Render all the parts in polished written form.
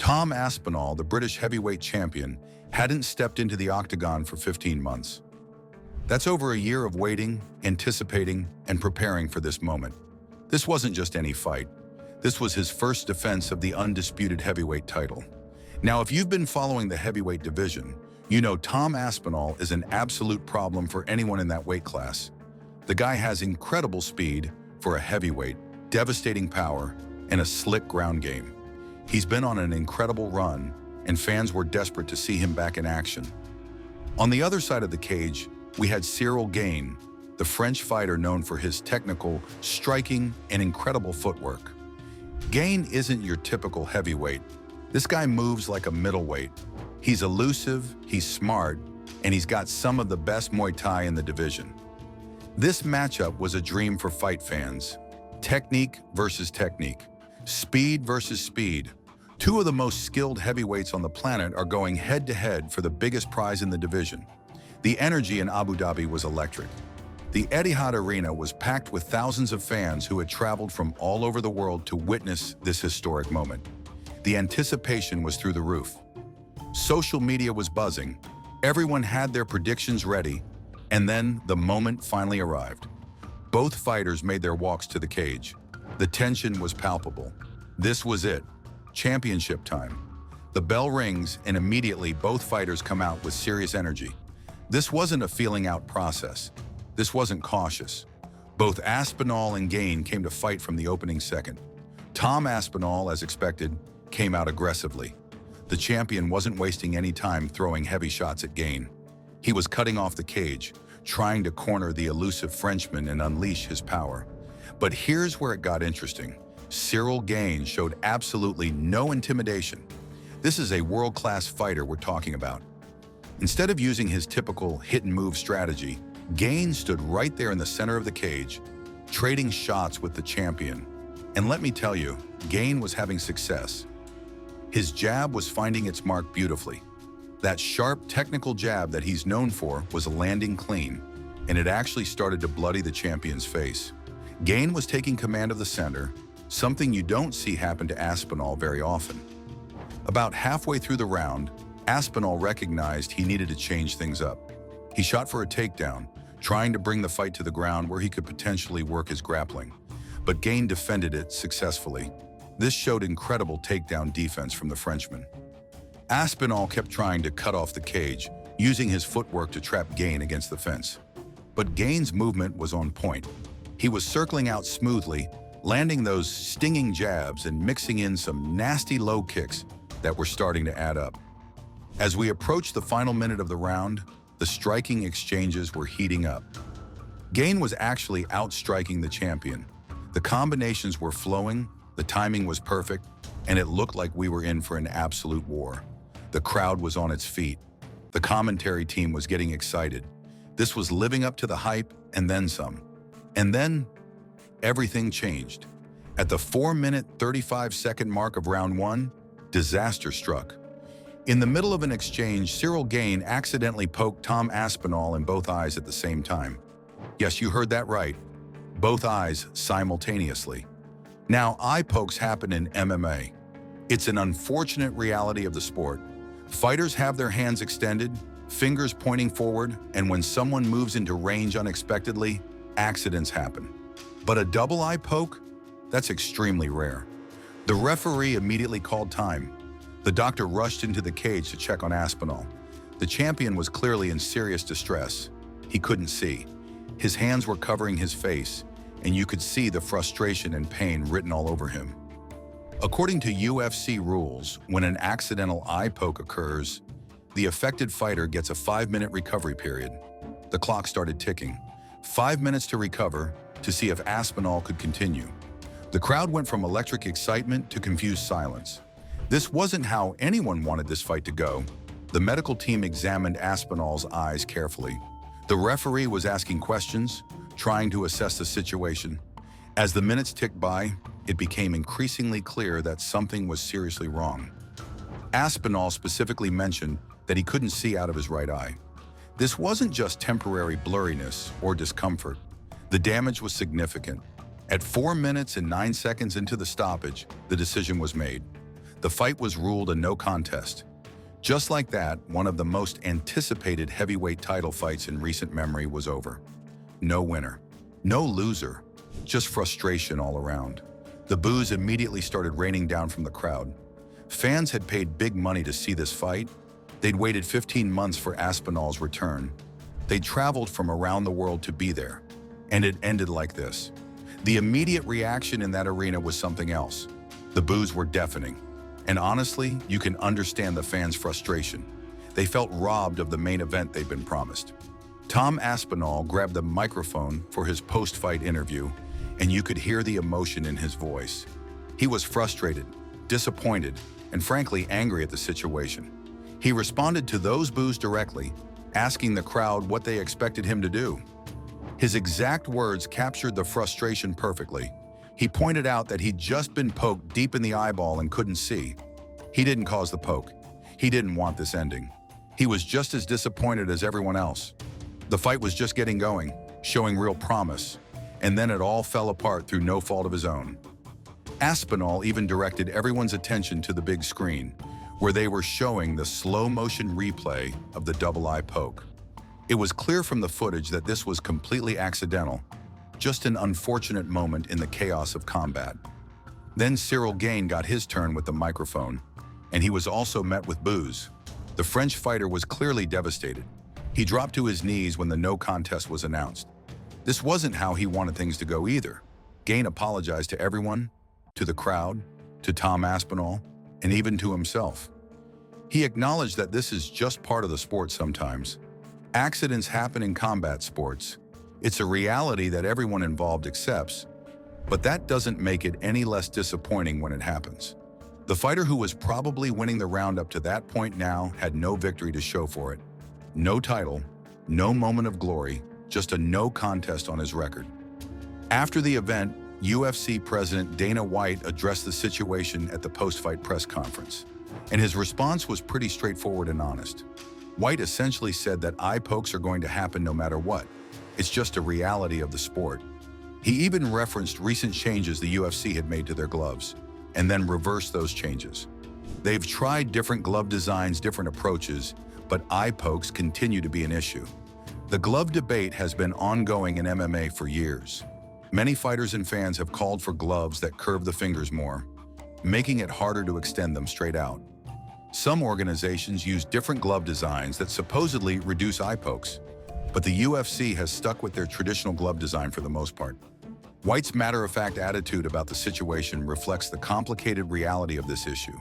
Tom Aspinall, the British heavyweight champion, hadn't stepped into the octagon for 15 months. That's over a year of waiting, anticipating, and preparing for this moment. This wasn't just any fight. This was his first defense of the undisputed heavyweight title. Now, if you've been following the heavyweight division, you know Tom Aspinall is an absolute problem for anyone in that weight class. The guy has incredible speed for a heavyweight, devastating power, and a slick ground game. He's been on an incredible run, and fans were desperate to see him back in action. On the other side of the cage, we had Ciryl Gane, the French fighter known for his technical, striking, and incredible footwork. Gane isn't your typical heavyweight. This guy moves like a middleweight. He's elusive, he's smart, and he's got some of the best Muay Thai in the division. This matchup was a dream for fight fans. Technique versus technique. Speed versus speed. Two of the most skilled heavyweights on the planet are going head-to-head for the biggest prize in the division. The energy in Abu Dhabi was electric. The Etihad Arena was packed with thousands of fans who had traveled from all over the world to witness this historic moment. The anticipation was through the roof. Social media was buzzing. Everyone had their predictions ready, and then the moment finally arrived. Both fighters made their walks to the cage. The tension was palpable. This was it. Championship time. The bell rings, and immediately both fighters come out with serious energy. This wasn't a feeling out process. This wasn't cautious. Both Aspinall and Gane came to fight from the opening second. Tom Aspinall, as expected, came out aggressively. The champion wasn't wasting any time throwing heavy shots at Gane. He was cutting off the cage, trying to corner the elusive Frenchman and unleash his power. But here's where it got interesting. Ciryl Gane showed absolutely no intimidation. This is a world-class fighter we're talking about. Instead of using his typical hit-and-move strategy, Gane stood right there in the center of the cage, trading shots with the champion. And let me tell you, Gane was having success. His jab was finding its mark beautifully. That sharp, technical jab that he's known for was landing clean, and it actually started to bloody the champion's face. Gane was taking command of the center, something you don't see happen to Aspinall very often. About halfway through the round, Aspinall recognized he needed to change things up. He shot for a takedown, trying to bring the fight to the ground where he could potentially work his grappling. But Gane defended it successfully. This showed incredible takedown defense from the Frenchman. Aspinall kept trying to cut off the cage, using his footwork to trap Gane against the fence. But Gane's movement was on point. He was circling out smoothly, landing those stinging jabs and mixing in some nasty low kicks that were starting to add up. As we approached the final minute of the round, the striking exchanges were heating up. Gane was actually outstriking the champion. The combinations were flowing, the timing was perfect, and it looked like we were in for an absolute war. The crowd was on its feet. The commentary team was getting excited. This was living up to the hype and then some. And then, everything changed. At the 4-minute, 35-second mark of round one, disaster struck. In the middle of an exchange, Ciryl Gane accidentally poked Tom Aspinall in both eyes at the same time. Yes, you heard that right. Both eyes simultaneously. Now, eye pokes happen in MMA. It's an unfortunate reality of the sport. Fighters have their hands extended, fingers pointing forward, and when someone moves into range unexpectedly, accidents happen. But a double eye poke? That's extremely rare. The referee immediately called time. The doctor rushed into the cage to check on Aspinall. The champion was clearly in serious distress. He couldn't see. His hands were covering his face, and you could see the frustration and pain written all over him. According to UFC rules, when an accidental eye poke occurs, the affected fighter gets a 5-minute recovery period. The clock started ticking. 5 minutes to recover to see if Aspinall could continue. The crowd went from electric excitement to confused silence. This wasn't how anyone wanted this fight to go. The medical team examined Aspinall's eyes carefully. The referee was asking questions, trying to assess the situation. As the minutes ticked by, it became increasingly clear that something was seriously wrong. Aspinall specifically mentioned that he couldn't see out of his right eye. This wasn't just temporary blurriness or discomfort. The damage was significant. At 4 minutes and 9 seconds into the stoppage, the decision was made. The fight was ruled a no contest. Just like that, one of the most anticipated heavyweight title fights in recent memory was over. No winner, no loser, just frustration all around. The boos immediately started raining down from the crowd. Fans had paid big money to see this fight. They'd waited 15 months for Aspinall's return. They'd traveled from around the world to be there. And it ended like this. The immediate reaction in that arena was something else. The boos were deafening. And honestly, you can understand the fans' frustration. They felt robbed of the main event they'd been promised. Tom Aspinall grabbed the microphone for his post-fight interview, and you could hear the emotion in his voice. He was frustrated, disappointed, and frankly angry at the situation. He responded to those boos directly, asking the crowd what they expected him to do. His exact words captured the frustration perfectly. He pointed out that he'd just been poked deep in the eyeball and couldn't see. He didn't cause the poke. He didn't want this ending. He was just as disappointed as everyone else. The fight was just getting going, showing real promise, and then it all fell apart through no fault of his own. Aspinall even directed everyone's attention to the big screen, where they were showing the slow-motion replay of the double eye poke. It was clear from the footage that this was completely accidental, just an unfortunate moment in the chaos of combat. Then Cyril Gane got his turn with the microphone, and he was also met with boos. The French fighter was clearly devastated. He dropped to his knees when the no contest was announced. This wasn't how he wanted things to go either. Gane apologized to everyone, to the crowd, to Tom Aspinall, and even to himself. He acknowledged that this is just part of the sport sometimes. Accidents happen in combat sports. It's a reality that everyone involved accepts, but that doesn't make it any less disappointing when it happens. The fighter who was probably winning the round up to that point now had no victory to show for it. No title, no moment of glory, just a no contest on his record. After the event, UFC President Dana White addressed the situation at the post-fight press conference, and his response was pretty straightforward and honest. White essentially said that eye pokes are going to happen no matter what. It's just a reality of the sport. He even referenced recent changes the UFC had made to their gloves, and then reversed those changes. They've tried different glove designs, different approaches, but eye pokes continue to be an issue. The glove debate has been ongoing in MMA for years. Many fighters and fans have called for gloves that curve the fingers more, making it harder to extend them straight out. Some organizations use different glove designs that supposedly reduce eye pokes, but the UFC has stuck with their traditional glove design for the most part. White's matter-of-fact attitude about the situation reflects the complicated reality of this issue.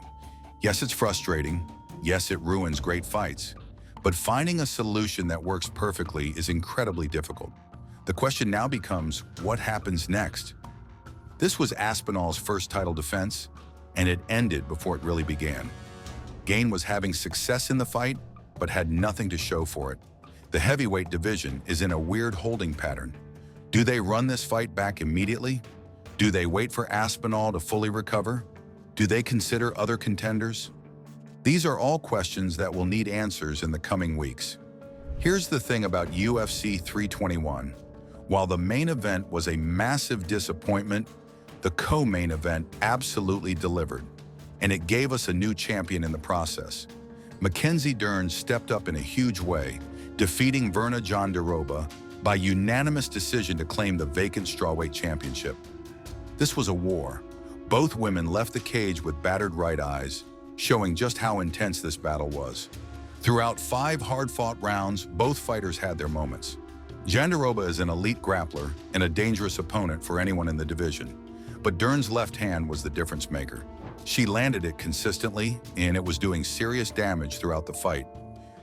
Yes, it's frustrating. Yes, it ruins great fights. But finding a solution that works perfectly is incredibly difficult. The question now becomes, what happens next? This was Aspinall's first title defense, and it ended before it really began. Gane was having success in the fight, but had nothing to show for it. The heavyweight division is in a weird holding pattern. Do they run this fight back immediately? Do they wait for Aspinall to fully recover? Do they consider other contenders? These are all questions that will need answers in the coming weeks. Here's the thing about UFC 321. While the main event was a massive disappointment, the co-main event absolutely delivered, and it gave us a new champion in the process. Mackenzie Dern stepped up in a huge way, defeating Virna Jandiroba by unanimous decision to claim the vacant strawweight championship. This was a war. Both women left the cage with battered right eyes, showing just how intense this battle was. Throughout 5 hard-fought rounds, both fighters had their moments. Jandiroba is an elite grappler and a dangerous opponent for anyone in the division, but Dern's left hand was the difference maker. She landed it consistently, and it was doing serious damage throughout the fight.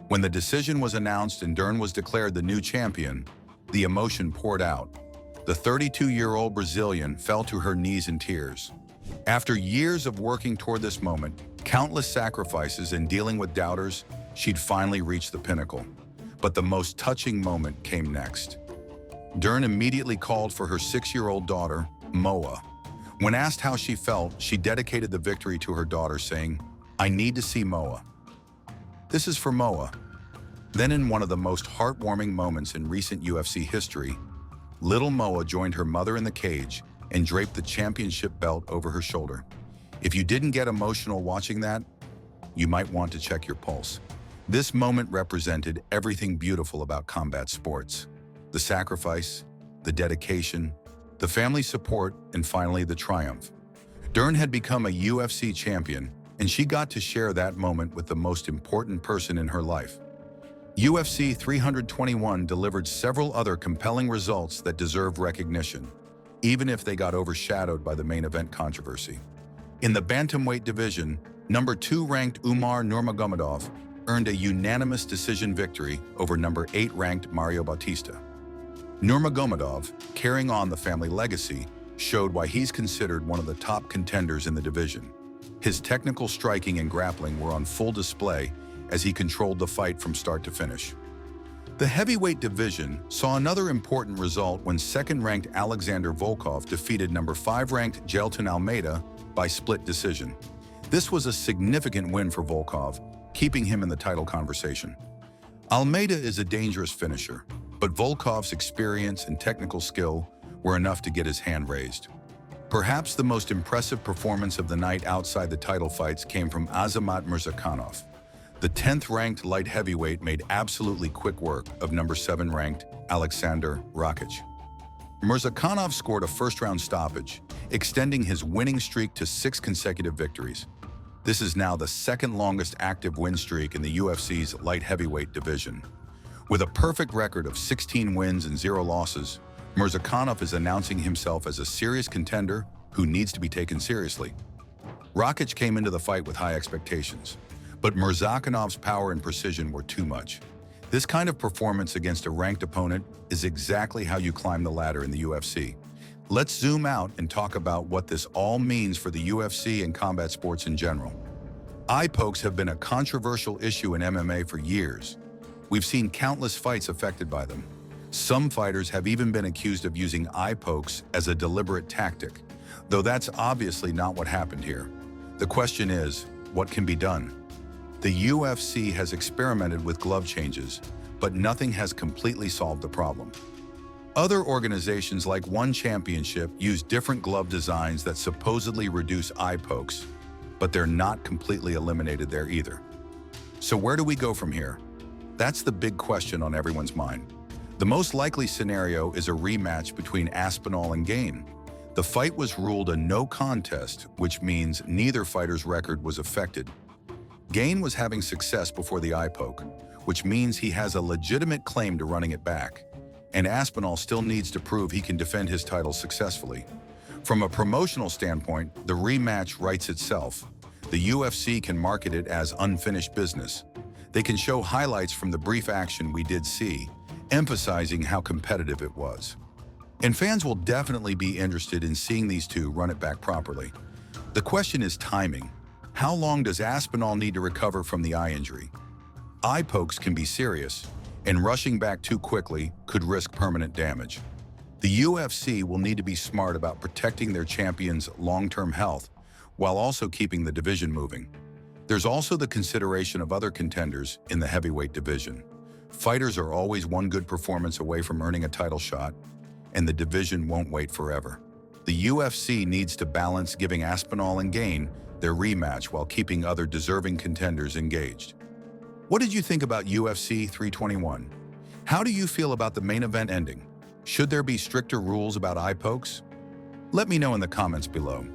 When the decision was announced and Dern was declared the new champion, the emotion poured out. The 32-year-old Brazilian fell to her knees in tears. After years of working toward this moment, countless sacrifices and dealing with doubters, she'd finally reached the pinnacle. But the most touching moment came next. Dern immediately called for her 6-year-old daughter, Moa. When asked how she felt, she dedicated the victory to her daughter, saying, "I need to see Moa. This is for Moa." Then in one of the most heartwarming moments in recent UFC history, little Moa joined her mother in the cage and draped the championship belt over her shoulder. If you didn't get emotional watching that, you might want to check your pulse. This moment represented everything beautiful about combat sports. The sacrifice, the dedication, the family support, and finally the triumph. Dern had become a UFC champion, and she got to share that moment with the most important person in her life. UFC 321 delivered several other compelling results that deserve recognition, even if they got overshadowed by the main event controversy. In the bantamweight division, number 2 ranked Umar Nurmagomedov earned a unanimous decision victory over number 8 ranked Mario Bautista. Nurmagomedov, carrying on the family legacy, showed why he's considered one of the top contenders in the division. His technical striking and grappling were on full display as he controlled the fight from start to finish. The heavyweight division saw another important result when second-ranked Alexander Volkov defeated number 5 ranked Jailton Almeida by split decision. This was a significant win for Volkov, keeping him in the title conversation. Almeida is a dangerous finisher, but Volkov's experience and technical skill were enough to get his hand raised. Perhaps the most impressive performance of the night outside the title fights came from Azamat Murzakanov. The 10th-ranked light heavyweight made absolutely quick work of number 7-ranked Alexander Rakic. Murzakanov scored a first-round stoppage, extending his winning streak to 6 consecutive victories. This is now the second-longest active win streak in the UFC's light heavyweight division. With a perfect record of 16 wins and 0 losses, Murzakanov is announcing himself as a serious contender who needs to be taken seriously. Rakic came into the fight with high expectations, but Murzakanov's power and precision were too much. This kind of performance against a ranked opponent is exactly how you climb the ladder in the UFC. Let's zoom out and talk about what this all means for the UFC and combat sports in general. Eye pokes have been a controversial issue in MMA for years. We've seen countless fights affected by them. Some fighters have even been accused of using eye pokes as a deliberate tactic, though that's obviously not what happened here. The question is, what can be done? The UFC has experimented with glove changes, but nothing has completely solved the problem. Other organizations like One Championship use different glove designs that supposedly reduce eye pokes, but they're not completely eliminated there either. So where do we go from here? That's the big question on everyone's mind. The most likely scenario is a rematch between Aspinall and Gane. The fight was ruled a no contest, which means neither fighter's record was affected. Gane was having success before the eye poke, which means he has a legitimate claim to running it back. And Aspinall still needs to prove he can defend his title successfully. From a promotional standpoint, the rematch writes itself. The UFC can market it as unfinished business. They can show highlights from the brief action we did see, emphasizing how competitive it was. And fans will definitely be interested in seeing these two run it back properly. The question is timing. How long does Aspinall need to recover from the eye injury? Eye pokes can be serious, and rushing back too quickly could risk permanent damage. The UFC will need to be smart about protecting their champion's long-term health while also keeping the division moving. There's also the consideration of other contenders in the heavyweight division. Fighters are always one good performance away from earning a title shot, and the division won't wait forever. The UFC needs to balance giving Aspinall and Gane their rematch while keeping other deserving contenders engaged. What did you think about UFC 321? How do you feel about the main event ending? Should there be stricter rules about eye pokes? Let me know in the comments below.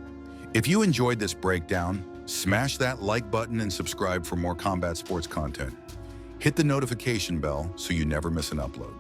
If you enjoyed this breakdown, smash that like button and subscribe for more combat sports content. Hit the notification bell so you never miss an upload.